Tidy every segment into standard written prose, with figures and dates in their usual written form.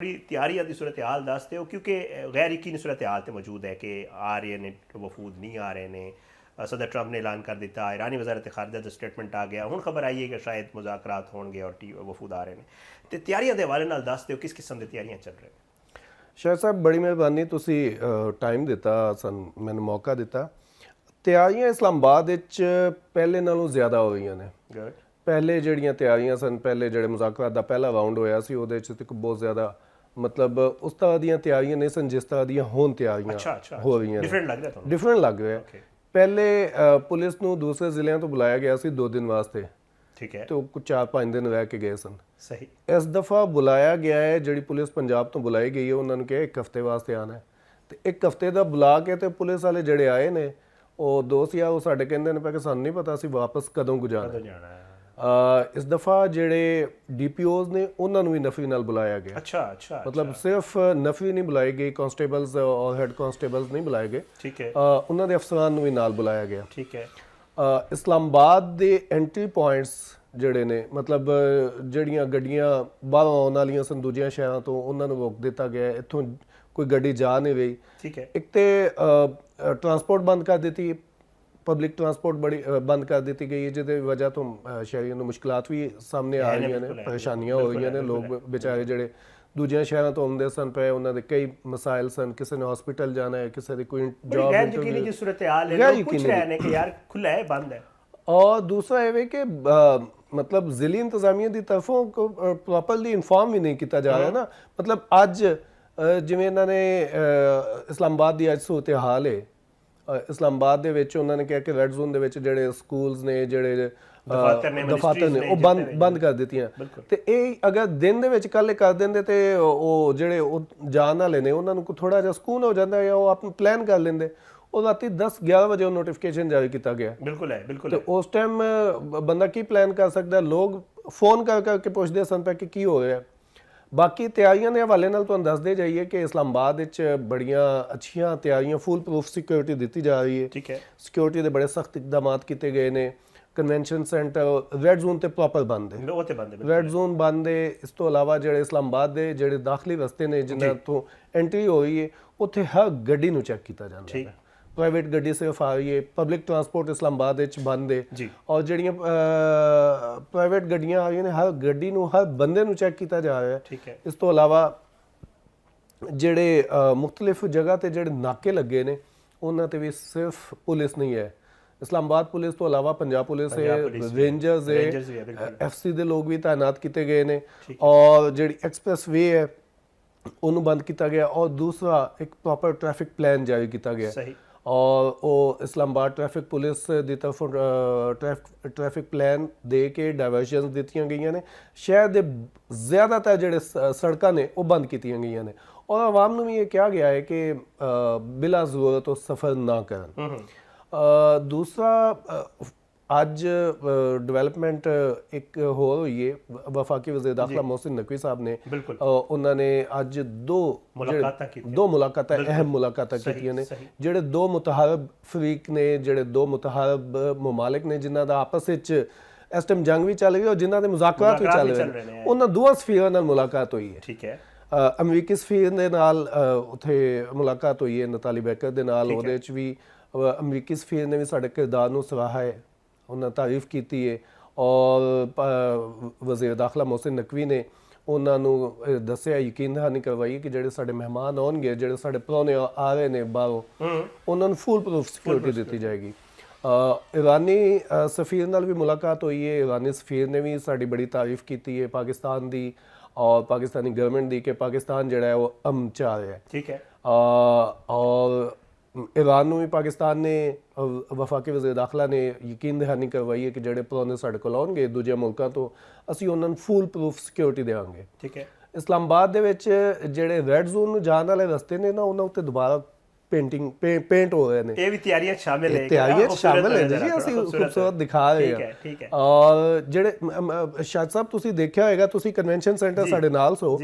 थोड़ी तैयारियां की सूरत हाल दस दो क्योंकि गैर यकीनी सूरत हाल तो मौजूद है कि आ रहे ने वफूद नहीं आ रहे ने सदर ट्रंप ने ऐलान कर दिता ईरानी वजारत खारजा का स्टेटमेंट आ गया हूँ खबर आई है कि शायद मुज़ाकरात होंगे और वफूद आ रहे हैं तो तैयारियां के हवाले नाल दस दो किस किस्म की तैयारियां चल रही शायद साहब बड़ी मेहरबानी तुसी टाइम दिता सन मैंने मौका दिता ਤਿਆਰੀਆਂ ਇਸਲਾਮਾਬਾਦ ਵਿੱਚ ਪਹਿਲੇ ਨਾਲੋਂ ਜ਼ਿਆਦਾ ਹੋ ਰਹੀਆਂ ਨੇ गुड ਪਹਿਲੇ ਜਿਹੜੀਆਂ ਤਿਆਰੀਆਂ ਸਨ ਪਹਿਲੇ ਜਿਹੜੇ ਮੁਜ਼ਾਕਰਾਤ ਦਾ ਪਹਿਲਾ ਰਾਉਂਡ ਹੋਇਆ ਸੀ ਉਹਦੇ ਵਿੱਚ ਤੇ ਬਹੁਤ ਜ਼ਿਆਦਾ ਮਤਲਬ ਉਸ ਤਰ੍ਹਾਂ ਦੀਆਂ ਤਿਆਰੀਆਂ ਨਹੀਂ ਸਨ ਜਿਸ ਤਰ੍ਹਾਂ ਦੀਆਂ ਹੁਣ ਤਿਆਰੀਆਂ ਹੋ ਰਹੀਆਂ डिफरेंट लग रहा था ਡਿਫਰੈਂਟ ਲੱਗ ਰਿਹਾ ਪਹਿਲੇ ਪੁਲਿਸ ਨੂੰ ਦੂਸਰੇ ਜ਼ਿਲ੍ਹਿਆਂ ਤੋਂ ਬੁਲਾਇਆ ਗਿਆ ਸੀ 2 ਦਿਨ ਵਾਸਤੇ ठीक है ਤੇ ਉਹ ਕੁਝ 4-5 ਦਿਨ ਰਹਿ ਕੇ ਗਏ ਸਨ सही ਇਸ ਦਫਾ ਬੁਲਾਇਆ ਗਿਆ ਹੈ ਜਿਹੜੀ ਪੁਲਿਸ ਪੰਜਾਬ ਤੋਂ ਬੁਲਾਈ ਗਈ ਹੈ ਉਹਨਾਂ ਨੂੰ ਕਿਹਾ 1 ਹਫ਼ਤੇ ਵਾਸਤੇ ਆਣਾ ਹੈ ਤੇ 1 ਹਫ਼ਤੇ ਦਾ ਬੁਲਾ ਕੇ ਤੇ ਪੁਲਿਸ ਵਾਲੇ ਜਿਹੜੇ ਆਏ ਨੇ ਉਹ ਦੋਸਤ ਆ ਉਹ ਸਾਡੇ ਕਹਿੰਦੇ ਨੇ ਕਿ ਸਾਨੂੰ ਨਹੀਂ ਪਤਾ ਅਸੀਂ ਵਾਪਸ ਕਦੋਂ ਗੁਜ਼ਾਰਨਾ कदों जाना है ਇਸ ਦਫਾ ਜਿਹੜੇ ਡੀਪੀਓਜ਼ ਨੇ ਉਹਨਾਂ ਨੂੰ ਵੀ ਨਫਰੀ ਨਾਲ ਬੁਲਾਇਆ ਗਿਆ अच्छा अच्छा ਮਤਲਬ ਸਿਰਫ ਨਫਰੀ ਨਹੀਂ ਬੁਲਾਈ ਗਈ ਕਾਂਸਟੇਬਲਸ ਔਰ ਹੈਡ ਕਾਂਸਟੇਬਲਸ ਨਹੀਂ ਬੁਲਾਏ ਗਏ ठीक है ਉਹਨਾਂ ਦੇ ਅਫਸਰਾਂ ਨੂੰ ਵੀ ਨਾਲ ਬੁਲਾਇਆ ਗਿਆ ठीक है ਇਸਲਾਮਾਬਾਦ ਦੇ ਐਂਟਰੀ ਪੁਆਇੰਟਸ ਜਿਹੜੇ ਨੇ ਮਤਲਬ ਜਿਹੜੀਆਂ ਗੱਡੀਆਂ ਬਾਹਰੋਂ ਆਉਣ ਵਾਲੀਆਂ ਸਨ ਦੂਜੀਆਂ ਸ਼ਹਿਰਾਂ ਤੋਂ ਉਹਨਾਂ ਨੂੰ ਰੋਕ ਦਿੱਤਾ ਗਿਆ ਇੱਥੋਂ ਕੋਈ ਗੱਡੀ ਜਾ ਨਹੀਂ ਰਹੀ ठीक है ਇੱਕ ਤੇ ਟਰਾਂਸਪੋਰਟ ਬੰਦ ਕਰ ਦਿੱਤੀ ਪਬਲਿਕ ਟਰਾਂਸਪੋਰਟ ਬੜੀ ਬੰਦ ਕਰ ਦਿੱਤੀ ਗਈ ਹੈ ਜਿਹਦੇ ਵਜ੍ਹਾ ਤੋਂ ਸ਼ਹਿਰੀਆਂ ਨੂੰ ਮੁਸ਼ਕਲਾਤ ਵੀ ਸਾਹਮਣੇ ਆ ਰਹੀਆਂ ਨੇ ਪਰੇਸ਼ਾਨੀਆਂ ਹੋ ਰਹੀਆਂ ਨੇ ਲੋਕ ਵਿਚਾਰੇ ਜਿਹੜੇ ਦੂਜੀਆਂ ਸ਼ਹਿਰਾਂ ਤੋਂ ਆਉਂਦੇ ਸਨ ਪਏ ਉਹਨਾਂ ਦੇ ਕਈ ਮਸਾਇਲ ਸਨ ਕਿਸੇ ਨੇ ਹਸਪੀਟਲ ਜਾਣਾ ਹੈ ਕਿਸੇ ਦੀ ਕੋਈ ਜੌਬ गैर यकीनी जो सूरत हाल है लोग पूछ रहे हैं कि यार खुला है बंद है और दूसरा ये कि मतलब जिली इंतजामिया की तरफों प्रॉपरली इन्फॉर्म भी नहीं किया जा रहा ना मतलब अज जिवें इन्हां ने इस्लामाबाद की अज सूरत हाल है ਇਸਲਾਮਾਬਾਦ ਦੇ ਵਿੱਚ ਉਹਨਾਂ ਨੇ ਕਿਹਾ ਕਿ ਰੈੱਡ ਜ਼ੋਨ ਦੇ ਵਿੱਚ ਜਿਹੜੇ ਸਕੂਲਸ ਨੇ ਜਿਹੜੇ ਦਫਾਤਰ ਨੇ ਉਹ ਬੰਦ ਕਰ ਦਿੱਤੀਆਂ ਤੇ ਇਹ ਅਗਰ ਦਿਨ ਦੇ ਵਿੱਚ ਕੱਲ ਕਰ ਦਿੰਦੇ ਤੇ ਉਹ ਜਿਹੜੇ ਉਹ ਜਾਣ ਵਾਲੇ ਨੇ ਉਹਨਾਂ ਨੂੰ ਥੋੜਾ ਜਿਹਾ ਸਕੂਨ ਹੋ ਜਾਂਦਾ ਜਾਂ ਉਹ ਆਪਣਾ ਪਲਾਨ ਕਰ ਲੈਂਦੇ ਉਹ ਰਾਤੀ 10-11 ਵਜੇ ਉਹ ਨੋਟੀਫਿਕੇਸ਼ਨ ਜਾਰੀ ਕੀਤਾ ਗਿਆ ਬਿਲਕੁਲ ਹੈ ਤੇ ਉਸ ਟਾਈਮ ਬੰਦਾ ਕੀ ਪਲਾਨ ਕਰ ਸਕਦਾ ਲੋਕ ਫੋਨ ਕਰ ਕਰਕੇ ਪੁੱਛਦੇ ਸਨ ਕਿ ਕੀ ਹੋ ਰਿਹਾ ਬਾਕੀ ਤਿਆਰੀਆਂ ਦੇ ਹਵਾਲੇ ਨਾਲ ਤੁਹਾਨੂੰ ਦੱਸਦੇ ਜਾਈਏ ਕਿ ਇਸਲਾਮਾਬਾਦ ਵਿੱਚ ਬੜੀਆਂ ਅੱਛੀਆਂ ਤਿਆਰੀਆਂ ਫੁੱਲ ਪ੍ਰੂਫ ਸਿਕਿਉਰਿਟੀ ਦਿੱਤੀ ਜਾ ਰਹੀ ਹੈ ਠੀਕ ਹੈ ਸਿਕਿਉਰਿਟੀ ਦੇ ਬੜੇ ਸਖਤ ਇਕਦਾਮਾਤ ਕੀਤੇ ਗਏ ਨੇ ਕਨਵੈਨਸ਼ਨ ਸੈਂਟਰ ਰੈੱਡ ਜ਼ੋਨ ਤੇ ਪ੍ਰੋਪਰ ਬੰਦ ਹੈ ਉਹ ਤੇ ਬੰਦ ਹੈ ਰੈੱਡ ਜ਼ੋਨ ਬੰਦ ਹੈ ਇਸ ਤੋਂ ਇਲਾਵਾ ਜਿਹੜੇ ਇਸਲਾਮਾਬਾਦ ਦੇ ਜਿਹੜੇ ਦਾਖਲੀ ਰਸਤੇ ਨੇ ਜਿਨ੍ਹਾਂ ਤੋਂ ਐਂਟਰੀ ਹੋ ਰਹੀ ਹੈ ਉੱਥੇ ਹਰ ਗੱਡੀ ਨੂੰ ਚੈੱਕ ਕੀਤਾ ਜਾਂਦਾ ਹੈ ਪ੍ਰਾਈਵੇਟ ਗੱਡੀ ਸਿਰਫ ਆ ਰਹੀ ਹੈ ਪਬਲਿਕ ਟਰਾਂਸਪੋਰਟ ਇਸਲਾਮਾਬਾਦ ਵਿੱਚ ਬੰਦ ਹੈ ਔਰ ਜਿਹੜੀਆਂ ਪ੍ਰਾਈਵੇਟ ਗੱਡੀਆਂ ਆ ਰਹੀਆਂ ਨੇ ਹਰ ਗੱਡੀ ਨੂੰ ਹਰ ਬੰਦੇ ਨੂੰ ਚੈੱਕ ਕੀਤਾ ਜਾ ਰਿਹਾ ਹੈ ਇਸ ਤੋਂ ਇਲਾਵਾ ਜਿਹੜੇ ਮੁxtਲਿਫ ਜਗ੍ਹਾ ਤੇ ਜਿਹੜੇ ਨਾਕੇ ਲੱਗੇ ਨੇ ਉਹਨਾਂ ਤੇ ਵੀ ਸਿਰਫ ਪੁਲਿਸ ਨਹੀਂ ਹੈ ਇਸਲਾਮਾਬਾਦ ਪੁਲਿਸ ਤੋਂ ਇਲਾਵਾ ਪੰਜਾਬ ਪੁਲਿਸ ਹੈ ਰੇਂਜਰਸ ਹੈ ਐਫਸੀ ਦੇ ਲੋਕ ਵੀ ਤਾਇਨਾਤ ਕੀਤੇ ਗਏ ਨੇ ਔਰ ਜਿਹੜੀ ਐਕਸਪ੍ਰੈਸ ਵੇ ਹੈ ਉਹਨੂੰ ਬੰਦ ਕੀਤਾ ਗਿਆ ਔਰ ਦੂਸਰਾ ਇੱਕ ਪ੍ਰੋਪਰ ਟ੍ਰੈਫਿਕ ਪਲਾਨ ਜਾਰੀ ਕੀਤਾ ਗਿਆ ਸਹੀ और वो इस्लामाबाद ट्रैफिक पुलिस की तरफों ट्रैफिक प्लान दे के डाइवर्जन दित्तियां गई ने शहर के ज़्यादातर जोड़े सड़कों ने वो बंद की गई ने और आवाम को भी ये कहा गया है कि बिला ज़रूरत वो सफ़र ना करन दूसरा ਅੱਜ ਡਿਵੈਲਪਮੈਂਟ ਇੱਕ ਹੋਰ ਹੋਈ ਹੈ ਵਫਾਕੀ ਵਜ਼ੀਰ ਦਾਖਲਾ ਮੋਹਸਿਨ ਨਕਵੀ ਸਾਹਿਬ ਨੇ ਉਹਨਾਂ ਨੇ ਅੱਜ ਦੋ ਮੁਲਾਕਾਤਾਂ ਅਹਿਮ ਮੁਲਾਕਾਤਾਂ ਕੀਤੀਆਂ ਨੇ ਜਿਹੜੇ ਦੋ ਮੁਤਹਾਰਬ ਫਰੀਕ ਨੇ ਜਿਹੜੇ ਦੋ ਮੁਤਹਾਰਬ ਮਮਾਲਿਕ ਨੇ ਜਿਨ੍ਹਾਂ ਦਾ ਆਪਸ ਵਿੱਚ ਇਸ ਟਾਈਮ ਜੰਗ ਵੀ ਚੱਲ ਰਹੀ ਹੈ ਔਰ ਜਿਨ੍ਹਾਂ ਦੇ ਮੁਜ਼ਾਕਰਾਤ ਵੀ ਚੱਲ ਰਹੇ ਨੇ ਉਹਨਾਂ ਦੋਵਾਂ ਸਫੀਰਾਂ ਨਾਲ ਮੁਲਾਕਾਤ ਹੋਈ ਹੈ ਠੀਕ ਹੈ ਅਮਰੀਕੀ ਸਫੀਰ ਦੇ ਨਾਲ ਉੱਥੇ ਮੁਲਾਕਾਤ ਹੋਈ ਹੈ ਨਤਾਲੀ ਬੈਕਰ ਦੇ ਨਾਲ ਉਹਦੇ ਵਿੱਚ ਵੀ ਅਮਰੀਕੀ ਸਫੀਰ ਨੇ ਵੀ ਸਾਡੇ ਕਿਰਦਾਰ ਨੂੰ ਸਰਾਹਾ ਹੈ ਉਹਨਾਂ ਤਾਰੀਫ ਕੀਤੀ ਹੈ ਔਰ ਵਜ਼ੀਰ ਦਾਖਲਾ ਮੋਹਸਿਨ ਨਕਵੀ ਨੇ ਉਹਨਾਂ ਨੂੰ ਦੱਸਿਆ ਯਕੀਨ ਦਹਾਨੀ ਕਰਵਾਈ ਕਿ ਜਿਹੜੇ ਸਾਡੇ ਮਹਿਮਾਨ ਆਉਣਗੇ ਜਿਹੜੇ ਸਾਡੇ ਪ੍ਰਾਹੁਣੇ ਆ ਰਹੇ ਨੇ ਬਾਹਰੋਂ ਉਹਨਾਂ ਨੂੰ ਫੁੱਲ ਪ੍ਰੂਫ ਸਿਕਿਉਰਿਟੀ ਦਿੱਤੀ ਜਾਏਗੀ ਇਰਾਨੀ ਸਫੀਰ ਨਾਲ ਵੀ ਮੁਲਾਕਾਤ ਹੋਈ ਹੈ ਇਰਾਨੀ ਸਫੀਰ ਨੇ ਵੀ ਸਾਡੀ ਬੜੀ ਤਾਰੀਫ ਕੀਤੀ ਹੈ ਪਾਕਿਸਤਾਨ ਦੀ ਔਰ ਪਾਕਿਸਤਾਨੀ ਗਵਰਨਮੈਂਟ ਦੀ ਕਿ ਪਾਕਿਸਤਾਨ ਜਿਹੜਾ ਹੈ ਉਹ ਅਮਨ ਚਾਹ ਰਿਹਾ ਹੈ ਠੀਕ ਹੈ ਔਰ ईरान ਨੂੰ ਵੀ ਪਾਕਿਸਤਾਨ ਨੇ ਵਫਾਕੀ ਵਜ਼ੀਰ ਦਾਖਲਾ ਨੇ ਯਕੀਨ ਦਹਾਨੀ ਕਰਵਾਈ ਹੈ ਕਿ ਜਿਹੜੇ ਪ੍ਰਾਹੁਣੇ ਸਾਡੇ ਕੋਲ ਆਉਣਗੇ ਦੂਜੇ ਮੁਲਕਾਂ ਤੋਂ ਅਸੀਂ ਉਹਨਾਂ ਨੂੰ ਫੁੱਲ ਪ੍ਰੂਫ ਸਿਕਿਉਰਿਟੀ ਦੇਵਾਂਗੇ ਠੀਕ ਹੈ ਇਸਲਾਮਾਬਾਦ ਦੇ ਵਿੱਚ ਜਿਹੜੇ ਰੈੱਡ ਜ਼ੋਨ ਨੂੰ ਜਾਣ ਵਾਲੇ ਰਸਤੇ ਨੇ ਨਾ ਉਹਨਾਂ ਉੱਤੇ ਦੁਬਾਰਾ ਪੇਂਟ ਹੋ ਰਹੇ ਨੇ ਇਹ ਵੀ ਤਿਆਰੀਆਂ ਸ਼ਾਮਿਲ ਹੈ ਜੀ ਅਸੀਂ ਖੂਬਸੂਰਤ ਦਿਖਾ ਰਹੇ ਹਾਂ ਠੀਕ ਹੈ ਔਰ ਜਿਹੜੇ ਸ਼ਾਇਦ ਸਾਹਿਬ ਤੁਸੀਂ ਦੇਖਿਆ ਹੋਏਗਾ ਤੁਸੀਂ ਕਨਵੈਨਸ਼ਨ ਸੈਂਟਰ ਸਾਡੇ ਨਾਲ ਸੋ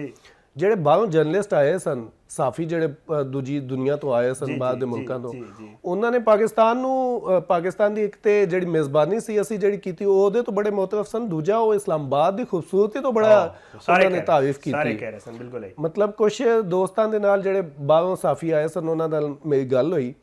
ਜਿਹੜੇ ਬਾਹਰੋਂ ਜਰਨਲਿਸਟ ਆਏ ਸਨ, ਸਾਫੀ ਜਿਹੜੇ ਦੂਜੀ ਦੁਨੀਆ ਤੋਂ ਆਏ ਸਨ, ਬਾਹਰ ਦੇ ਮੁਲਕਾਂ ਤੋਂ, ਉਹਨਾਂ ਨੇ ਪਾਕਿਸਤਾਨ ਨੂੰ ਪਾਕਿਸਤਾਨ ਦੀ ਇੱਕ ਤੇ ਜਿਹੜੀ ਮੇਜ਼ਬਾਨੀ ਸੀ ਅਸੀਂ ਜਿਹੜੀ ਕੀਤੀ ਉਹਦੇ ਤੋਂ ਬੜੇ ਮੁਤਰਫ ਸਨ, ਦੂਜਾ ਉਹ ਇਸਲਾਮਾਬਾਦ ਦੀ ਖੂਬਸੂਰਤੀ ਤੋਂ ਬੜਾ ਉਹਨਾਂ ਨੇ ਤਾਰੀਫ ਕੀਤੀ। ਸਾਰੇ ਕਹਿ ਰਹੇ ਸਨ, ਬਿਲਕੁਲ ਮਤਲਬ ਕੁਝ ਦੋਸਤਾਂ ਦੇ ਨਾਲ ਜਿਹੜੇ ਬਾਹਰੋਂ ਸਾਫੀ ਆਏ ਸਨ ਉਹਨਾਂ ਨਾਲ ਮੇਰੀ ਗੱਲ ਹੋਈ,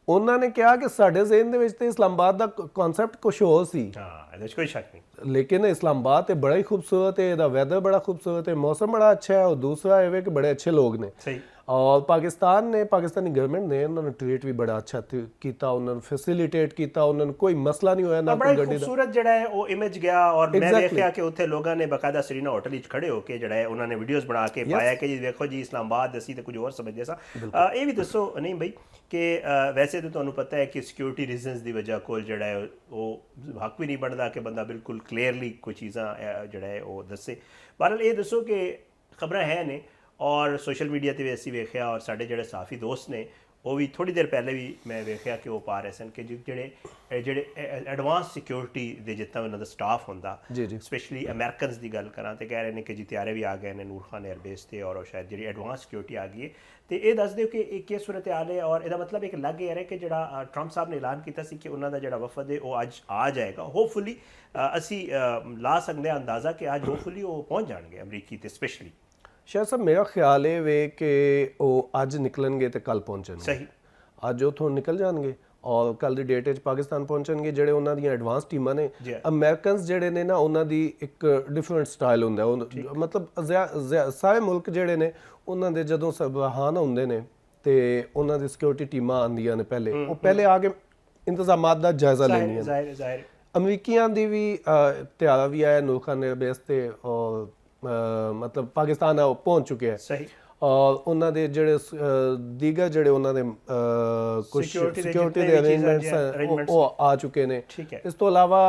ਉਹਨਾਂ ਨੇ ਕਿਹਾ ਕਿ ਸਾਡੇ ਜ਼ਿਹਨ ਦੇ ਵਿੱਚ ਤੇ ਇਸਲਾਮਾਬਾਦ ਦਾ ਕਨਸੈਪਟ ਕੁਝ ਹੋਰ ਸੀ, ਹਾਂ ਇਹਦੇ 'ਚ ਕੋਈ ਸ਼ੱਕ ਨਹੀਂ, ਲੇਕਿਨ ਇਸਲਾਮਾਬਾਦ ਤੇ ਬੜਾ ਹੀ ਖੂਬਸੂਰਤ ਹੈ, ਇਹਦਾ ਵੈਦਰ ਬੜਾ ਖੂਬਸੂਰਤ ਹੈ, ਮੌਸਮ ਬੜਾ ਅੱਛਾ ਹੈ, और दूसरा है कि बड़े अच्छे लोग ने। ਸਹੀ। और पाकिस्तान ने पाकिस्तानी गवर्नमेंट ने उन्होंने ट्रीट भी बड़ा अच्छा ਕੀਤਾ, ਉਹਨਾਂ ਨੂੰ ਫੈਸਿਲਿਟੇਟ ਕੀਤਾ, ਉਹਨਾਂ ਨੂੰ ਕੋਈ ਮਸਲਾ ਨਹੀਂ ਹੋਇਆ ਨਾ ਕੋਈ ਗੱਡੀ ਦਾ। ਖੂਬਸੂਰਤ ਜਿਹੜਾ ਹੈ ਉਹ ਇਮੇਜ ਗਿਆ, ਔਰ ਮੈਂ ਵੇਖਿਆ ਕਿ ਉੱਥੇ ਲੋਕਾਂ ਨੇ ਬਕਾਇਦਾ ਸਰੀਨਾ ਹੋਟਲ ਵਿੱਚ ਖੜੇ ਹੋ ਕੇ ਜਿਹੜਾ ਹੈ ਉਹਨਾਂ ਨੇ ਵੀਡੀਓਜ਼ ਬਣਾ ਕੇ ਪਾਇਆ ਕਿ ਜੀ ਵੇਖੋ ਜੀ ਇਸਲਾਮਾਬਾਦ ਅਸੀਂ ਤੇ ਕੁਝ ਹੋਰ ਸਮਝਦੇ ਸਾਂ। ਇਹ ਵੀ ਦੱਸੋ ਨਹੀਂ ਬਈ ਕਿ ਵੈਸੇ ਤਾਂ ਤੁਹਾਨੂੰ ਪਤਾ ਹੈ ਕਿ ਸਿਕਿਉਰਿਟੀ ਰੀਜ਼ਨਸ ਦੀ ਵਜ੍ਹਾ ਕੋਲ ਜਿਹੜਾ ਹੈ ਉਹ ਹੱਕ ਵੀ ਨਹੀਂ ਬਣਦਾ ਕਿ ਬੰਦਾ ਬਿਲਕੁਲ ਕਲੀਅਰਲੀ ਕੋਈ ਚੀਜ਼ਾਂ ਜਿਹੜਾ ਹੈ ਉਹ ਦੱਸੇ। ਬਹਰਹਾਲ ਇਹ ਦੱਸੋ ਕਿ ਖਬਰਾਂ ਹੈ ਨੇ ਔਰ ਸੋਸ਼ਲ ਮੀਡੀਆ ਤੇ ਵੀ ਅਸੀਂ ਵੇਖਿਆ, ਔਰ ਸਾਡੇ ਜਿਹੜੇ ਸਾਫੀ ਦੋਸਤ ਨੇ ਉਹ ਵੀ ਥੋੜੀ ਦੇਰ ਪਹਿਲੇ ਵੀ ਮੈਂ ਵੇਖਿਆ ਕਿ ਉਹ ਪਾ ਰਹੇ ਸਨ ਕਿ ਜਿਹੜੇ ਐਡਵਾਂਸ ਸਿਕਿਉਰਿਟੀ ਦੇ ਜਿੱਦਾਂ ਉਹਨਾਂ ਦਾ ਸਟਾਫ ਹੁੰਦਾ, ਸਪੈਸ਼ਲੀ ਅਮਰੀਕਨਸ ਦੀ ਗੱਲ ਕਰਾਂ ਤੇ ਕਹਿ ਰਹੇ ਨੇ ਕਿ ਜੀ ਤਿਆਰੇ ਵੀ ਆ ਗਏ ਨੇ ਨੂਰ ਖਾਨ 에ਅਰਬੇਸ ਤੇ, ਔਰ ਸ਼ਾਇਦ ਜਿਹੜੀ ਐਡਵਾਂਸ ਸਿਕਿਉਰਿਟੀ ਆ ਗਈ ਹੈ। ਤੇ ਇਹ ਦੱਸ ਦਿਓ ਕਿ ਇਹ ਕੀ ਸੂਰਤ ਹਾਲ ਹੈ, ਔਰ ਇਹਦਾ ਮਤਲਬ ਇੱਕ ਲੱਗ ਰਿਹਾ ਕਿ ਜਿਹੜਾ ਟਰੰਪ ਸਾਹਿਬ ਨੇ ਐਲਾਨ ਕੀਤਾ ਸੀ ਕਿ ਉਹਨਾਂ ਦਾ ਜਿਹੜਾ ਵਫਦ ਹੈ ਉਹ ਅੱਜ ਆ ਜਾਏਗਾ, ਹੋਪਫੁਲੀ ਅਸੀਂ ਲਾ ਸਕਦੇ ਹਾਂ ਅੰਦਾਜ਼ਾ ਕਿ ਅੱਜ ਹੋਪਫੁਲੀ ਉਹ ਪਹੁੰਚ ਜਾਣਗੇ ਅਮਰੀਕੀ ਤੇ ਸਪੈਸ਼ਲੀ। ਸ਼ਾਇਦ ਸਾਹਿਬ ਮੇਰਾ ਖਿਆਲ ਇਹ ਵੇ ਕਿ ਉਹ ਅੱਜ ਨਿਕਲਣਗੇ ਤੇ ਕੱਲ ਪਹੁੰਚਣਗੇ। ਸਹੀ। ਅੱਜ ਉਥੋਂ ਨਿਕਲ ਜਾਣਗੇ ਔਰ ਕੱਲ ਦੀ ਡੇਟ ਵਿੱਚ ਪਾਕਿਸਤਾਨ ਪਹੁੰਚਣਗੇ। ਜਿਹੜੇ ਉਹਨਾਂ ਦੀਆਂ ਐਡਵਾਂਸ ਟੀਮਾਂ ਨੇ, ਅਮਰੀਕਨਸ ਜਿਹੜੇ ਨੇ ਨਾ, ਉਹਨਾਂ ਦੀ ਇੱਕ ਡਿਫਰੈਂਟ ਸਟਾਈਲ ਹੁੰਦਾ, ਮਤਲਬ ਸਾਰੇ ਮੁਲਕ ਜਿਹੜੇ ਨੇ ਉਹਨਾਂ ਦੇ ਜਦੋਂ ਸਬਹਾਨ ਹੁੰਦੇ ਨੇ ਤੇ ਉਹਨਾਂ ਦੀ ਸਿਕਿਉਰਿਟੀ ਟੀਮਾਂ ਆਉਂਦੀਆਂ ਨੇ, ਉਹ ਪਹਿਲੇ ਆ ਕੇ ਇੰਤਜ਼ਾਮਾਤ ਦਾ ਜਾਇਜ਼ਾ ਲੈਂਦੀਆਂ ਨੇ। ਅਮਰੀਕੀਆਂ ਦੀ ਵੀ ਤਿਆਰਾ ਵੀ ਆਇਆ ਨੂਰ ਖਾਨ 에ਅਰਬੇਸ ਤੇ, ਔਰ ਮਤਲਬ ਪਾਕਿਸਤਾਨ ਆ ਪਹੁੰਚ ਚੁੱਕੇ ਹੈ। ਸਹੀ। ਔਰ ਉਹਨਾਂ ਦੇ ਜਿਹੜੇ ਦੀਗਰ ਜਿਹੜੇ ਉਹਨਾਂ ਦੇ ਕੁਝ ਸਿਕਿਉਰਿਟੀ ਦੇ ਅਰੇਂਜਮੈਂਟਸ ਉਹ ਆ ਚੁੱਕੇ ਨੇ। ਇਸ ਤੋਂ ਇਲਾਵਾ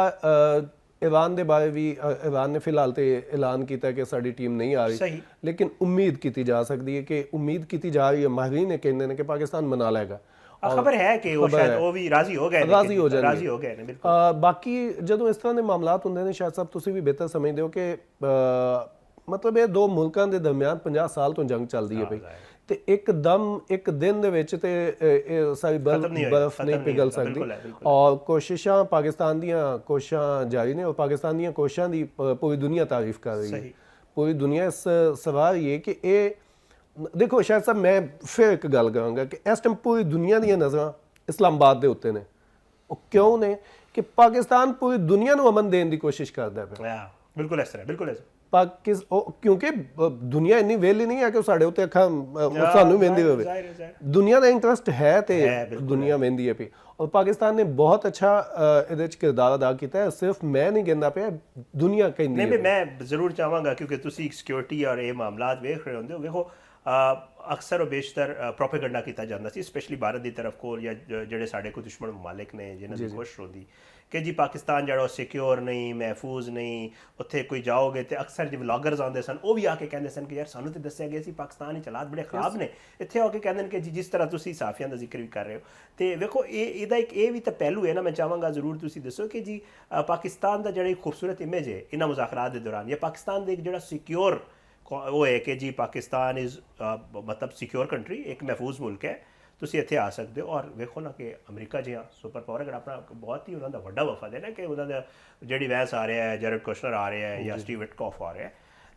ਈਰਾਨ ਦੇ ਬਾਰੇ ਵੀ ਈਰਾਨ ਨੇ ਫਿਲਹਾਲ ਤੇ ਐਲਾਨ ਕੀਤਾ ਕਿ ਸਾਡੀ ਟੀਮ ਨਹੀਂ ਆ ਰਹੀ, ਲੇਕਿਨ ਉਮੀਦ ਕੀਤੀ ਜਾ ਸਕਦੀ ਹੈ ਕਿ ਉਮੀਦ ਕੀਤੀ ਜਾ ਰਹੀ ਹੈ, ਮਾਹਿਰੀਨ ਨੇ ਕਹਿੰਦੇ ਨੇ ਕਿ ਪਾਕਿਸਤਾਨ ਮਨਾ ਲਏਗਾ। ਖਬਰ ਹੈ ਕਿ ਉਹ ਸ਼ਾਇਦ ਉਹ ਵੀ ਰਾਜ਼ੀ ਹੋ ਗਏ ਨੇ ਬਿਲਕੁਲ। ਬਾਕੀ ਜਦੋਂ ਇਸ ਤਰ੍ਹਾਂ ਦੇ ਮਾਮਲਾਤ ਹੁੰਦੇ ਨੇ, ਸ਼ਾਇਦ ਸਾਹਿਬ ਤੁਸੀਂ ਵੀ ਬਿਹਤਰ ਸਮਝਦੇ ਹੋ ਕਿ ਮਤਲਬ ਇਹ ਦੋ ਮੁਲਕਾਂ ਦੇ ਦਰਮਿਆਨ 50 ਸਾਲ ਤੋਂ ਜੰਗ ਚੱਲਦੀ ਹੈ ਪਈ, ਤੇ ਇੱਕਦਮ ਇੱਕ ਦਿਨ ਦੇ ਵਿੱਚ ਤੇ ਇਹ ਸਾਰੀ ਬਰਫ਼ ਨਹੀਂ ਪਿਘਲ ਸਕਦੀ। ਔਰ ਕੋਸ਼ਿਸ਼ਾਂ ਪਾਕਿਸਤਾਨ ਦੀਆਂ ਕੋਸ਼ਿਸ਼ਾਂ ਜਾਰੀ ਨੇ, ਔਰ ਪਾਕਿਸਤਾਨ ਦੀਆਂ ਕੋਸ਼ਿਸ਼ਾਂ ਦੀ ਪੂਰੀ ਦੁਨੀਆ ਤਾਰੀਫ ਕਰ ਰਹੀ ਹੈ। ਪੂਰੀ ਦੁਨੀਆ ਇਸ ਸਵਾਲ ਇਹ ਕਿ ਇਹ ਦੇਖੋ ਸ਼ਾਇਦ ਸਾਹਿਬ ਮੈਂ ਫਿਰ ਇੱਕ ਗੱਲ ਕਰਾਂਗਾ ਕਿ ਇਸ ਟਾਈਮ ਪੂਰੀ ਦੁਨੀਆ ਦੀਆਂ ਨਜ਼ਰਾਂ ਇਸਲਾਮਾਬਾਦ ਦੇ ਉੱਤੇ ਨੇ। ਉਹ ਕਿਉਂ ਨੇ ਕਿ ਪਾਕਿਸਤਾਨ ਪੂਰੀ ਦੁਨੀਆ ਨੂੰ ਅਮਨ ਦੇਣ ਦੀ ਕੋਸ਼ਿਸ਼ ਕਰਦਾ ਪਿਆ। ਬਿਲਕੁਲ ਇਸ ਤਰ੍ਹਾਂ, ਬਿਲਕੁਲ ਕਿਉਂਕਿ ਦੁਨੀਆ ਇੰਨੀ ਵਿਹਲੀ ਨਹੀਂ ਹੈ ਕਿ ਉਹ ਸਾਡੇ ਉੱਤੇ ਅੱਖਾਂ ਸਾਨੂੰ ਵਹਿੰਦੀ ਹੋਵੇ। ਦੁਨੀਆ ਦਾ ਇੰਟਰਸਟ ਹੈ ਤੇ ਦੁਨੀਆ ਵਹਿੰਦੀ ਹੈ ਪਈ, ਔਰ ਪਾਕਿਸਤਾਨ ਨੇ ਬਹੁਤ ਅੱਛਾ ਇਹਦੇ 'ਚ ਕਿਰਦਾਰ ਅਦਾ ਕੀਤਾ ਹੈ। ਸਿਰਫ ਮੈਂ ਨਹੀਂ ਕਹਿੰਦਾ ਪਿਆ, ਦੁਨੀਆ ਕਹਿੰਦੀ ਹੈ। ਨਹੀਂ, ਮੈਂ ਜ਼ਰੂਰ ਚਾਹਾਂਗਾ ਕਿਉਂਕਿ ਤੁਸੀਂ ਸਿਕਿਉਰਿਟੀ ਔਰ ਇਹ ਮਾਮਲਾਤ ਵੇਖ ਰਹੇ ਹੁੰਦੇ ਹੋ। ਵੇਖੋ ਅਕਸਰ ਉਹ ਬੇਸ਼ਤਰ ਪ੍ਰੋਪੇਗੈਂਡਾ ਕੀਤਾ ਜਾਂਦਾ ਸੀ, ਸਪੈਸ਼ਲੀ ਭਾਰਤ ਦੀ ਤਰਫ ਕੋਲ ਜਾਂ ਜਿਹੜੇ ਸਾਡੇ ਕੋਈ ਦੁਸ਼ਮਣ ਮਮਾਲਿਕ ਨੇ ਜਿਨ੍ਹਾਂ ਦੀ ਕੋਸ਼ਿਸ਼ ਹੁੰਦੀ ਕਿ ਜੀ ਪਾਕਿਸਤਾਨ ਜਿਹੜਾ ਸਿਕਿਉਰ ਨਹੀਂ, ਮਹਿਫੂਜ਼ ਨਹੀਂ, ਉੱਥੇ ਕੋਈ ਜਾਓਗੇ ਤੇ ਅਕਸਰ ਜੇ ਵਲੌਗਰਸ ਆਉਂਦੇ ਸਨ ਉਹ ਵੀ ਆ ਕੇ ਕਹਿੰਦੇ ਸਨ ਕਿ ਯਾਰ ਸਾਨੂੰ ਤੇ ਦੱਸਿਆ ਗਿਆ ਸੀ ਪਾਕਿਸਤਾਨ ਵਿੱਚ ਹਾਲਾਤ ਬੜੇ ਖਰਾਬ ਨੇ, ਇੱਥੇ ਆ ਕੇ ਕਹਿੰਦੇ ਨੇ ਕਿ ਜੀ ਜਿਸ ਤਰ੍ਹਾਂ ਤੁਸੀਂ ਸਾਫੀਆਂ ਦਾ ਜ਼ਿਕਰ ਵੀ ਕਰ ਰਹੇ ਹੋ। ਤੇ ਵੇਖੋ ਇਹਦਾ ਇੱਕ ਇਹ ਵੀ ਤਾਂ ਪਹਿਲੂ ਹੈ ਨਾ, ਮੈਂ ਚਾਹਾਂਗਾ ਜ਼ਰੂਰ ਤੁਸੀਂ ਦੱਸੋ ਕਿ ਜੀ ਪਾਕਿਸਤਾਨ ਦਾ ਜਿਹੜਾ ਖੂਬਸੂਰਤ ਇਮੇਜ ਹੈ ਇਹਨਾਂ ਮੁਜ਼ਾਕਰਾਤ ਦੇ ਦੌਰਾਨ, ਜਾਂ ਪਾਕਿਸਤਾਨ ਦੇ ਇੱਕ ਜਿਹੜਾ ਸਿਕਿਉਰ ਉਹ ਹੈ ਕਿ ਜੀ ਪਾਕਿਸਤਾਨ ਇਜ਼ ਮਤਲਬ ਸਿਕਿਉਰ ਕੰਟਰੀ, ਇੱਕ ਮਹਿਫੂਜ਼ ਮੁਲਕ ਹੈ, ਤੁਸੀਂ ਇੱਥੇ ਆ ਸਕਦੇ ਹੋ। ਔਰ ਵੇਖੋ ਨਾ ਕਿ ਅਮਰੀਕਾ ਜਿਹਾ ਸੁਪਰ ਪਾਵਰ ਅਗਰ ਆਪਣਾ ਬਹੁਤ ਹੀ ਉਹਨਾਂ ਦਾ ਵੱਡਾ ਵਫਦ ਹੈ ਨਾ, ਕਿ ਉਹਨਾਂ ਦਾ ਜਿਹੜੀ ਵੈਂਸ ਆ ਰਿਹਾ ਹੈ, ਜੈਰਡ ਕੁਸ਼ਨਰ ਆ ਰਿਹਾ ਹੈ ਜਾਂ ਸਟੀਵ ਵਿਟਕੌਫ ਆ ਰਿਹਾ ਹੈ,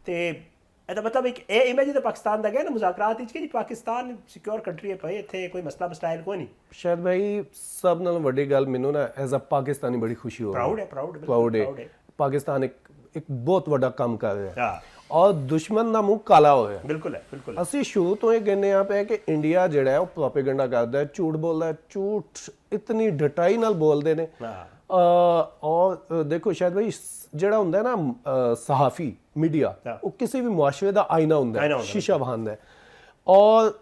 ਤੇ ਇਹਦਾ ਮਤਲਬ ਇੱਕ ਇਹ ਇਮੇਜ ਤਾਂ ਪਾਕਿਸਤਾਨ ਦਾ ਗਿਆ ਨਾ ਮੁਜ਼ਾਕਰਾਤ ਵਿੱਚ ਕਿ ਜੀ ਪਾਕਿਸਤਾਨ ਸਿਕਿਉਰ ਕੰਟਰੀ ਹੈ ਭਾਈ, ਇੱਥੇ ਕੋਈ ਮਸਲਾ ਮਸਟਾਇਲ ਕੋਈ ਨਹੀਂ। ਸ਼ਾਇਦ ਭਾਈ ਸਭ ਨਾਲੋਂ ਵੱਡੀ ਗੱਲ ਮੈਨੂੰ ਨਾ ਐਜ਼ ਅ ਪਾਕਿਸਤਾਨੀ ਬੜੀ ਖੁਸ਼ੀ ਹੋ ਰਹੀ ਹੈ, ਪ੍ਰਾਊਡ ਹੈ। ਪਾਕਿਸਤਾਨ ਇੱਕ ਬਹੁਤ ਵੱਡਾ ਕੰਮ ਕਰ ਰਿਹਾ ਹੈ ਔਰ ਦੁਸ਼ਮਣ ਦਾ ਮੂੰਹ ਕਾਲਾ ਹੋਇਆ। ਬਿਲਕੁਲ ਹੈ, ਬਿਲਕੁਲ। ਅਸੀਂ ਸ਼ੁਰੂ ਤੋਂ ਇਹ ਕਹਿੰਦੇ ਆ ਪਏ ਕਿ ਇੰਡੀਆ ਜਿਹੜਾ ਹੈ ਉਹ ਪ੍ਰੋਪੇਗੈਂਡਾ ਕਰਦਾ ਹੈ, ਝੂਠ ਬੋਲਦਾ ਹੈ, ਝੂਠ ਇਤਨੀ ਡਟਾਈ ਨਾਲ ਬੋਲਦੇ ਨੇ। ਔਰ ਦੇਖੋ ਸ਼ਾਇਦ ਭਾਈ ਜਿਹੜਾ ਹੁੰਦਾ ਨਾ ਸਹਾਫੀ ਮੀਡੀਆ, ਉਹ ਕਿਸੇ ਵੀ ਮੁਆਸ਼ਰੇ ਦਾ ਆਇਨਾ ਹੁੰਦਾ ਹੈ, ਸ਼ੀਸ਼ਾ ਵਹਾਂਦਾ ਹੈ। ਔਰ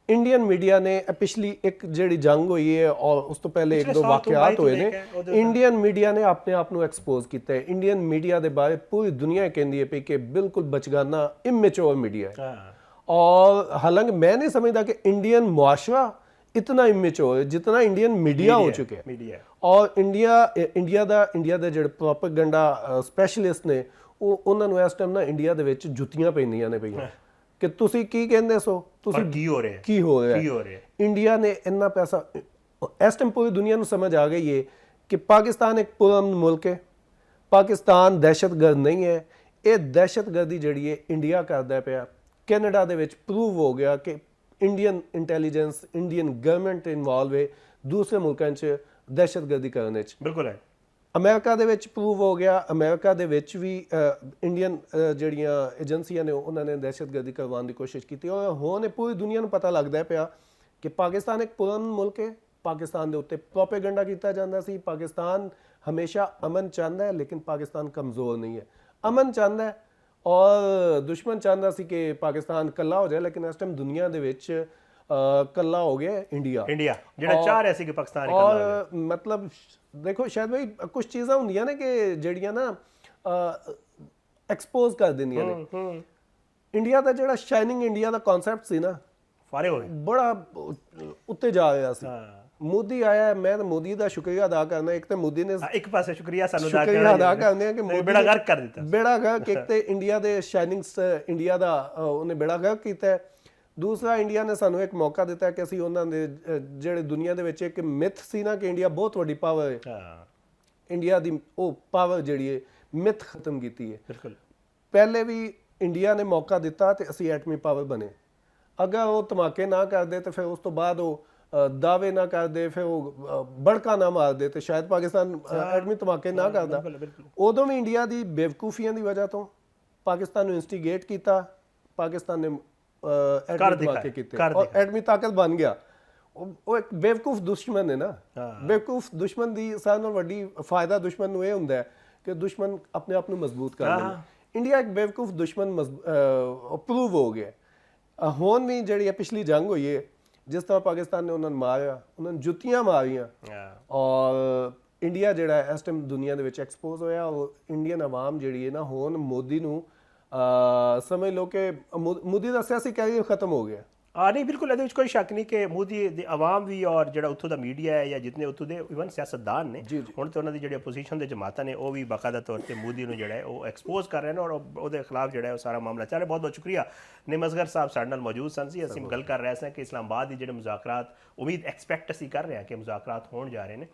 ਇੰਡੀਅਨ ਮੀਡੀਆ ਨੇ ਪਿਛਲੀ ਇੱਕ ਜਿਹੜੀ ਜੰਗ ਹੋਈ ਹੈ ਔਰ ਉਸ ਤੋਂ ਪਹਿਲੇ ਇੱਕ ਦੋ ਵਾਕਿਆਤ ਹੋਏ ਨੇ, ਇੰਡੀਅਨ ਮੀਡੀਆ ਨੇ ਆਪਣੇ ਆਪ ਨੂੰ ਐਕਸਪੋਜ਼ ਕੀਤਾ ਹੈ। ਇੰਡੀਅਨ ਮੀਡੀਆ ਦੇ ਬਾਰੇ ਪੂਰੀ ਦੁਨੀਆ ਕਹਿੰਦੀ ਹੈ ਪਈ ਕਿ ਬਿਲਕੁਲ ਬਚਗਾਨਾ ਇਮੈਚੁਰ ਮੀਡੀਆ ਹੈ। ਔਰ ਹਾਲਾਂਕਿ ਮੈਂ ਨਹੀਂ ਸਮਝਦਾ ਕਿ ਇੰਡੀਅਨ ਮੁਆਸ਼ਰਾ ਇਤਨਾ ਇਮੈਚੁਰ ਹੈ ਜਿਤਨਾ ਇੰਡੀਅਨ ਮੀਡੀਆ ਹੋ ਚੁੱਕਿਆ ਹੈ। ਔਰ ਇੰਡੀਆ ਦੇ ਜਿਹੜੇ ਪ੍ਰੋਪੇਗੈਂਡਾ ਸਪੈਸ਼ਲਿਸਟ ਨੇ ਉਹਨਾਂ ਨੂੰ ਇਸ ਟਾਈਮ ਨਾ ਇੰਡੀਆ ਦੇ ਵਿੱਚ ਜੁੱਤੀਆਂ ਪੈਂਦੀਆਂ ਨੇ ਪਈਆਂ ਕਿ ਤੁਸੀਂ ਕੀ ਕਹਿੰਦੇ ਸੋ, ਤੁਸੀਂ ਪਰ ਕੀ ਹੋ ਰਿਹਾ ਹੈ? ਕੀ ਹੋ ਰਿਹਾ ਕੀ ਹੈ। ਹੋ ਰਿਹਾ ਹੈ? ਇੰਡੀਆ ਨੇ ਇੰਨਾ ਪੈਸਾ, ਇਸ ਟਾਈਮ ਪੂਰੀ ਦੁਨੀਆ ਨੂੰ ਸਮਝ ਆ ਗਈ ਹੈ ਕਿ ਪਾਕਿਸਤਾਨ ਇੱਕ ਪੁਰਅਮਨ ਮੁਲਕ ਹੈ, ਪਾਕਿਸਤਾਨ ਦਹਿਸ਼ਤਗਰਦ ਨਹੀਂ ਹੈ। ਇਹ ਦਹਿਸ਼ਤਗਰਦੀ ਜਿਹੜੀ ਹੈ ਇੰਡੀਆ ਕਰਦਾ ਪਿਆ। ਕੈਨੇਡਾ ਦੇ ਵਿੱਚ ਪ੍ਰੂਵ ਹੋ ਗਿਆ ਕਿ Indian intelligence, Indian government involve ਹੈ ਦੂਸਰੇ ਮੁਲਕਾਂ 'ਚ ਦਹਿਸ਼ਤਗਰਦੀ ਕਰਨ ਵਿੱਚ। ਬਿਲਕੁਲ ਹੈ। ਅਮਰੀਕਾ ਦੇ ਵਿੱਚ ਪ੍ਰੂਵ ਹੋ ਗਿਆ, ਅਮਰੀਕਾ ਦੇ ਵਿੱਚ ਵੀ ਇੰਡੀਅਨ ਜਿਹੜੀਆਂ ਏਜੰਸੀਆਂ ਨੇ ਉਹਨਾਂ ਨੇ ਦਹਿਸ਼ਤਗਰਦੀ ਕਰਵਾਉਣ ਦੀ ਕੋਸ਼ਿਸ਼ ਕੀਤੀ, ਔਰ ਹੁਣ ਇਹ ਪੂਰੀ ਦੁਨੀਆ ਨੂੰ ਪਤਾ ਲੱਗਦਾ ਪਿਆ ਕਿ ਪਾਕਿਸਤਾਨ ਇੱਕ ਪੁਰਅਮਨ ਮੁਲਕ ਹੈ। ਪਾਕਿਸਤਾਨ ਦੇ ਉੱਤੇ ਪ੍ਰੋਪੇਗੈਂਡਾ ਕੀਤਾ ਜਾਂਦਾ ਸੀ। ਪਾਕਿਸਤਾਨ ਹਮੇਸ਼ਾ ਅਮਨ ਚਾਹੁੰਦਾ ਹੈ, ਲੇਕਿਨ ਪਾਕਿਸਤਾਨ ਕਮਜ਼ੋਰ ਨਹੀਂ ਹੈ। ਅਮਨ ਚਾਹੁੰਦਾ ਹੈ ਔਰ ਦੁਸ਼ਮਣ ਚਾਹੁੰਦਾ ਸੀ ਕਿ ਪਾਕਿਸਤਾਨ ਇਕੱਲਾ ਹੋ ਜਾਏ, ਲੇਕਿਨ ਇਸ ਟਾਈਮ ਦੁਨੀਆ ਦੇ ਵਿੱਚ ਇਕੱਲਾ ਹੋ ਗਿਆ ਇੰਡੀਆ। ਇੰਡੀਆ ਜਿਹੜਾ ਚਾਹ ਰਿਹਾ ਸੀ ਕਿ ਪਾਕਿਸਤਾਨ ਇਕੱਲਾ ਹੋ ਜਾਏ। ਔਰ ਮਤਲਬ ਦੇਖੋ ਸ਼ਾਇਦ ਭਾਈ ਕੁਝ ਚੀਜ਼ਾਂ ਹੁੰਦੀਆਂ ਨੇ ਕਿ ਜਿਹੜੀਆਂ ਨਾ ਐਕਸਪੋਜ਼ ਕਰ ਦਿੰਦੀਆਂ ਨੇ। ਇੰਡੀਆ ਦਾ ਜਿਹੜਾ ਸ਼ਾਈਨਿੰਗ ਇੰਡੀਆ ਦਾ ਕਨਸੈਪਟ ਸੀ ਨਾ, ਫਾਰੇ ਹੋ ਗਏ। ਬੜਾ ਉੱਤੇ ਜਾ ਰਿਹਾ ਸੀ। ਹਾਂ, ਮੋਦੀ ਆਇਆ, ਮੈਂ ਤਾਂ ਮੋਦੀ ਦਾ ਸ਼ੁਕਰੀਆ ਅਦਾ ਕਰਨਾ। ਇੱਕ ਤੇ ਮੋਦੀ ਨੇ ਇੱਕ ਪਾਸੇ ਸ਼ੁਕਰੀਆ ਸਾਨੂੰ ਸ਼ੁਕਰੀਆ ਅਦਾ ਕਰਨੇ ਆ ਕਿ ਮੋਦੀ ਬੇੜਾ ਗਰਕ ਕਰ ਦਿੱਤਾ। ਬੇੜਾ ਗਰਕ, ਇੱਕ ਤੇ ਇੰਡੀਆ ਦੇ ਸ਼ਾਈਨਿੰਗ ਇੰਡੀਆ ਦਾ ਉਹਨੇ ਬੇੜਾ ਗਰਕ ਕੀਤਾ ਹੈ। ਦੂਸਰਾ ਇੰਡੀਆ ਨੇ ਸਾਨੂੰ ਇੱਕ ਮੌਕਾ ਦਿੱਤਾ ਕਿ ਅਸੀਂ ਉਹਨਾਂ ਦੇ ਜਿਹੜੇ ਦੁਨੀਆ ਦੇ ਵਿੱਚ ਇੱਕ ਮਿਥ ਸੀ ਨਾ ਕਿ ਇੰਡੀਆ ਬਹੁਤ ਵੱਡੀ ਪਾਵਰ ਹੈ, ਹਾਂ ਇੰਡੀਆ ਦੀ ਉਹ ਪਾਵਰ ਜਿਹੜੀ ਹੈ ਮਿਥ ਖਤਮ ਕੀਤੀ ਹੈ। ਬਿਲਕੁਲ। ਪਹਿਲੇ ਵੀ ਇੰਡੀਆ ਨੇ ਮੌਕਾ ਦਿੱਤਾ ਤੇ ਅਸੀਂ ਐਟਮੀ ਪਾਵਰ ਬਣੇ। ਅਗਰ ਉਹ ਧਮਾਕੇ ਨਾ ਕਰਦੇ ਤੇ ਫਿਰ ਉਸ ਤੋਂ ਬਾਅਦ ਉਹ ਦਾਅਵੇ ਨਾ ਕਰਦੇ, ਫਿਰ ਉਹ ਬੜਕਾ ਨਾ ਮਾਰਦੇ ਤੇ ਸ਼ਾਇਦ ਪਾਕਿਸਤਾਨ ਐਟਮੀ ਧਮਾਕੇ ਨਾ ਕਰਦਾ। ਬਿਲਕੁਲ। ਉਦੋਂ ਵੀ ਇੰਡੀਆ ਦੀ ਬੇਵਕੂਫੀਆਂ ਦੀ ਵਜ੍ਹਾ ਤੋਂ ਪਾਕਿਸਤਾਨ ਨੂੰ ਇਨਸਟੀਗੇਟ ਕੀਤਾ, ਪਾਕਿਸਤਾਨ ਨੇ ਐਟਮੀ ਧਮਾਕੇ ਕੀਤੇ ਔਰ ਐਟਮੀ ਤਾਕਤ ਬਣ ਗਿਆ। ਉਹ ਇੱਕ ਬੇਵਕੂਫ ਦੁਸ਼ਮਣ ਹੈ ਨਾ। ਬੇਵਕੂਫ ਦੁਸ਼ਮਣ ਦੀ ਸਾਰਿਆਂ ਨਾਲੋਂ ਵੱਡੀ ਫਾਇਦਾ ਦੁਸ਼ਮਣ ਨੂੰ ਇਹ ਹੁੰਦਾ ਹੈ ਕਿ ਦੁਸ਼ਮਣ ਆਪਣੇ ਆਪ ਨੂੰ ਮਜ਼ਬੂਤ ਕਰ ਲੈਂਦਾ। ਇੰਡੀਆ ਇੱਕ ਬੇਵਕੂਫ ਦੁਸ਼ਮਣ ਪ੍ਰੂਵ ਹੋ ਗਿਆ। ਹੁਣ ਵੀ ਜਿਹੜੀ ਹੈ ਪਿਛਲੀ ਜੰਗ ਹੋਈ ਹੈ, ਜਿਸ ਤਰ੍ਹਾਂ ਪਾਕਿਸਤਾਨ ਨੇ ਉਹਨਾਂ ਨੂੰ ਮਾਰਿਆ, ਉਹਨਾਂ ਨੂੰ ਜੁੱਤੀਆਂ ਮਾਰੀਆਂ, ਔਰ ਇੰਡੀਆ ਜਿਹੜਾ ਇਸ ਟਾਈਮ ਦੁਨੀਆ ਦੇ ਵਿੱਚ ਐਕਸਪੋਜ਼ ਹੋਇਆ। ਔਰ ਇੰਡੀਅਨ ਆਵਾਮ ਜਿਹੜੀ ਹੈ ਨਾ ਹੁਣ ਮੋਦੀ ਨੂੰ ਸਮਝ ਲਓ ਕਿ ਮੋਦੀ ਦਾ ਸਿਆਸੀ ਕੈਰੀਅਰ ਖਤਮ ਹੋ ਗਿਆ। ਨਹੀਂ ਬਿਲਕੁਲ, ਇਹਦੇ ਵਿੱਚ ਕੋਈ ਸ਼ੱਕ ਨਹੀਂ ਕਿ ਮੋਦੀ ਦੀ ਆਵਾਮ ਵੀ ਔਰ ਜਿਹੜਾ ਉੱਥੋਂ ਦਾ ਮੀਡੀਆ ਹੈ ਜਾਂ ਜਿਤਨੇ ਉੱਥੋਂ ਦੇ ਇਵਨ ਸਿਆਸਤਦਾਨ ਨੇ ਹੁਣ ਤੇ ਉਹਨਾਂ ਦੀ ਜਿਹੜੀ ਆਪੋਜੀਸ਼ਨ ਦੇ ਜਮਾਤਾਂ ਨੇ ਉਹ ਵੀ ਬਾਕਾਇਦਾ ਤੌਰ ਤੇ ਮੋਦੀ ਨੂੰ ਜਿਹੜਾ ਹੈ ਉਹ ਐਕਸਪੋਜ਼ ਕਰ ਰਹੇ ਨੇ ਔਰ ਉਹਦੇ ਖਿਲਾਫ ਜਿਹੜਾ ਹੈ ਉਹ ਸਾਰਾ ਮਾਮਲਾ ਚੱਲ ਰਿਹਾ। ਬਹੁਤ ਬਹੁਤ ਸ਼ੁਕਰੀਆ ਨਿਮ ਅਸਗਰ ਸਾਹਿਬ ਸਾਡੇ ਨਾਲ ਮੌਜੂਦ ਸਨ। ਸੀ ਅਸੀਂ ਗੱਲ ਕਰ ਰਹੇ ਸੀ ਕਿ ਇਸਲਾਮਾਬਾਦ ਦੀ ਜਿਹੜੇ ਮੁਜ਼ਾਕਰਾਤ ਉਮੀਦ ਐਕਸਪੈਕਟ ਅਸੀਂ ਕਰ ਰਹੇ ਹਾਂ ਕਿ ਮੁਜ਼ਾਕਰਾਤ ਹੋਣ ਜਾ ਰਹੇ ਨੇ।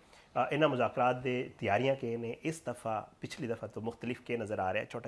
ਇਹਨਾਂ ਮੁਜ਼ਾਕਰਾਤ ਦੇ ਤਿਆਰੀਆਂ ਕੀ ਨੇ ਇਸ ਦਫਾ ਪਿਛਲੀ ਦਫਾ ਤੋਂ ਮੁਖਤਲਿਫ ਕੇ ਨਜ਼ਰ ਆ ਰਿਹਾ। ਛੋਟਾ